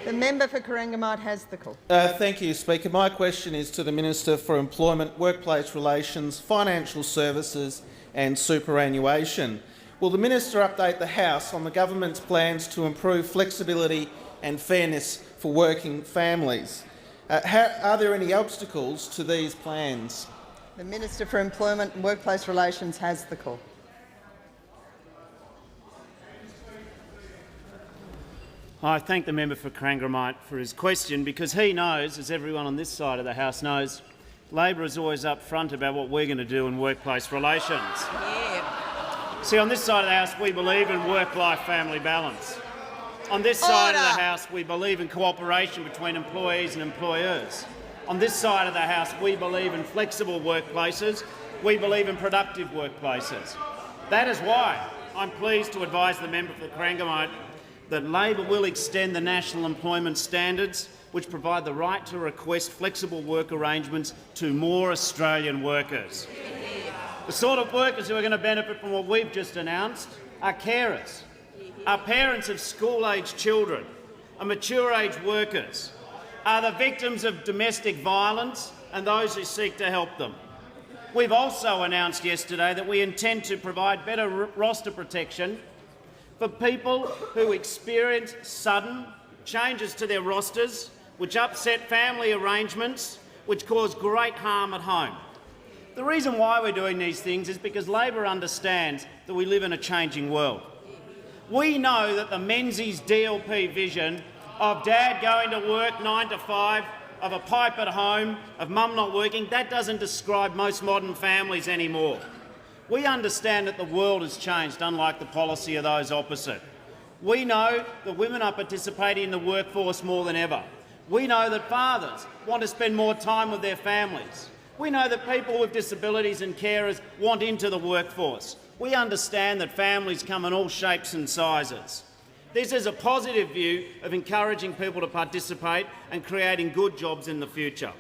The member for Corangamite has the call. Thank you, Speaker. My question is to the Minister for Employment, Workplace Relations, Financial Services and Superannuation. Will the Minister update the House on the government's plans to improve flexibility and fairness for working families? Are there any obstacles to these plans? The Minister for Employment and Workplace Relations has the call. I thank the member for Corangamite for his question, because he knows, as everyone on this side of the House knows, Labor is always up front about what we're going to do in workplace relations. Yeah. See, on this side of the House, we believe in work-life family balance. On this side of the House, we believe in cooperation between employees and employers. On this side of the House, we believe in flexible workplaces. We believe in productive workplaces. That is why I'm pleased to advise the member for Corangamite that Labor will extend the national employment standards, which provide the right to request flexible work arrangements to more Australian workers. The sort of workers who are going to benefit from what we've just announced are carers, are parents of school-aged children, are mature-age workers, are the victims of domestic violence and those who seek to help them. We've also announced yesterday that we intend to provide better roster protection for people who experience sudden changes to their rosters, which upset family arrangements, which cause great harm at home. The reason why we're doing these things is because Labor understands that we live in a changing world. We know that the Menzies DLP vision of dad going to work 9 to 5, of a pipe at home, of mum not working, that doesn't describe most modern families anymore. We understand that the world has changed, unlike the policy of those opposite. We know that women are participating in the workforce more than ever. We know that fathers want to spend more time with their families. We know that people with disabilities and carers want into the workforce. We understand that families come in all shapes and sizes. This is a positive view of encouraging people to participate and creating good jobs in the future.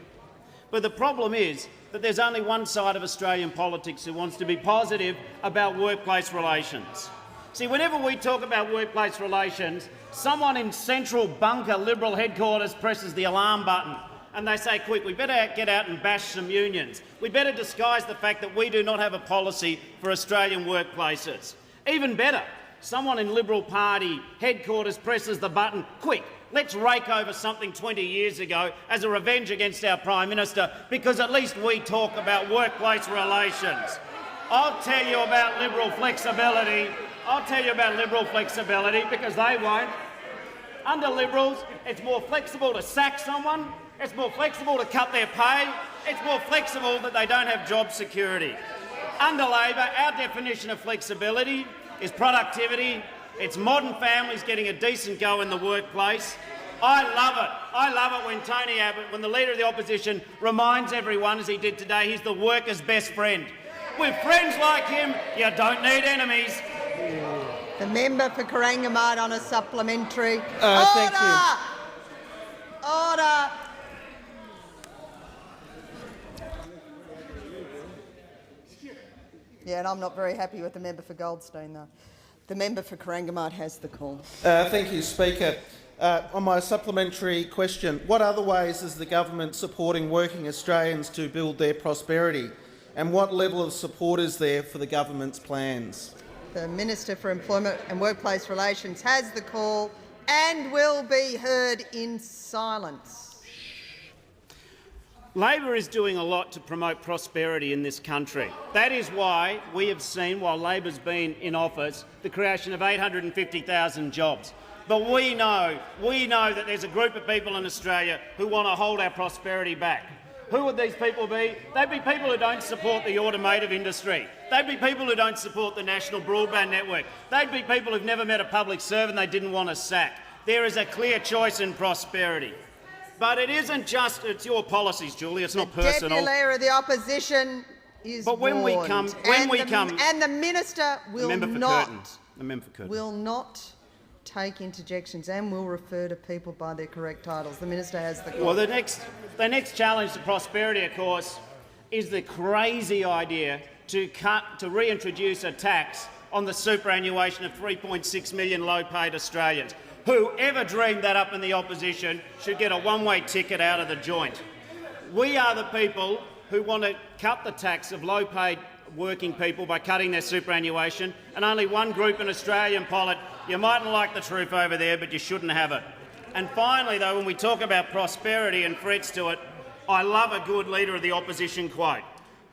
But the problem is that there's only one side of Australian politics who wants to be positive about workplace relations. See, whenever we talk about workplace relations, someone in central bunker Liberal headquarters presses the alarm button and they say, quick, we better get out and bash some unions. We better disguise the fact that we do not have a policy for Australian workplaces. Even better, someone in Liberal Party headquarters presses the button, quick, let's rake over something 20 years ago as a revenge against our Prime Minister, because at least we talk about workplace relations. I'll tell you about Liberal flexibility. Because they won't. Under Liberals, it's more flexible to sack someone, it's more flexible to cut their pay, it's more flexible that they don't have job security. Under Labor, our definition of flexibility is productivity, it's modern families getting a decent go in the workplace. I love it when Tony Abbott, when the Leader of the Opposition, reminds everyone, as he did today, he's the worker's best friend. With friends like him, you don't need enemies. The member for Corangamite on a supplementary. Thank you. Order! Yeah, and I'm not very happy with the member for Goldstein, though. The member for Corangamite has the call. Thank you, Speaker. On my supplementary question, what other ways is the government supporting working Australians to build their prosperity, and what level of support is there for the government's plans? The Minister for Employment and Workplace Relations has the call and will be heard in silence. Labor is doing a lot to promote prosperity in this country. That is why we have seen, while Labor's been in office, the creation of 850,000 jobs. But we know that there's a group of people in Australia who want to hold our prosperity back. Who would these people be? They'd be people who don't support the automotive industry. They'd be people who don't support the national broadband network. They'd be people who've never met a public servant they didn't want to sack. There is a clear choice in prosperity. But it isn't just, it's your policies, Julie, it's not personal. The Deputy Leader of the Opposition is but when we come, and the Minister will will not take interjections and will refer to people by their correct titles. The Minister has the call. Well, the next challenge to prosperity, of course, is the crazy idea to reintroduce a tax on the superannuation of 3.6 million low-paid Australians. Whoever dreamed that up in the opposition should get a one-way ticket out of the joint. We are the people who want to cut the tax of low-paid working people by cutting their superannuation, and only one group in Australian politics. You mightn't like the truth over there, but you shouldn't have it. And finally, though, when we talk about prosperity and threats to it, I love a good Leader of the Opposition quote.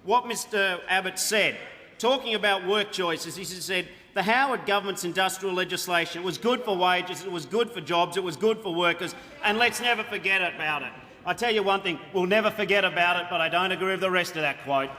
What Mr Abbott said, talking about work choices, he said, the Howard government's industrial legislation was good for wages, it was good for jobs, it was good for workers, and let's never forget about it. I tell you one thing, we'll never forget about it, but I don't agree with the rest of that quote.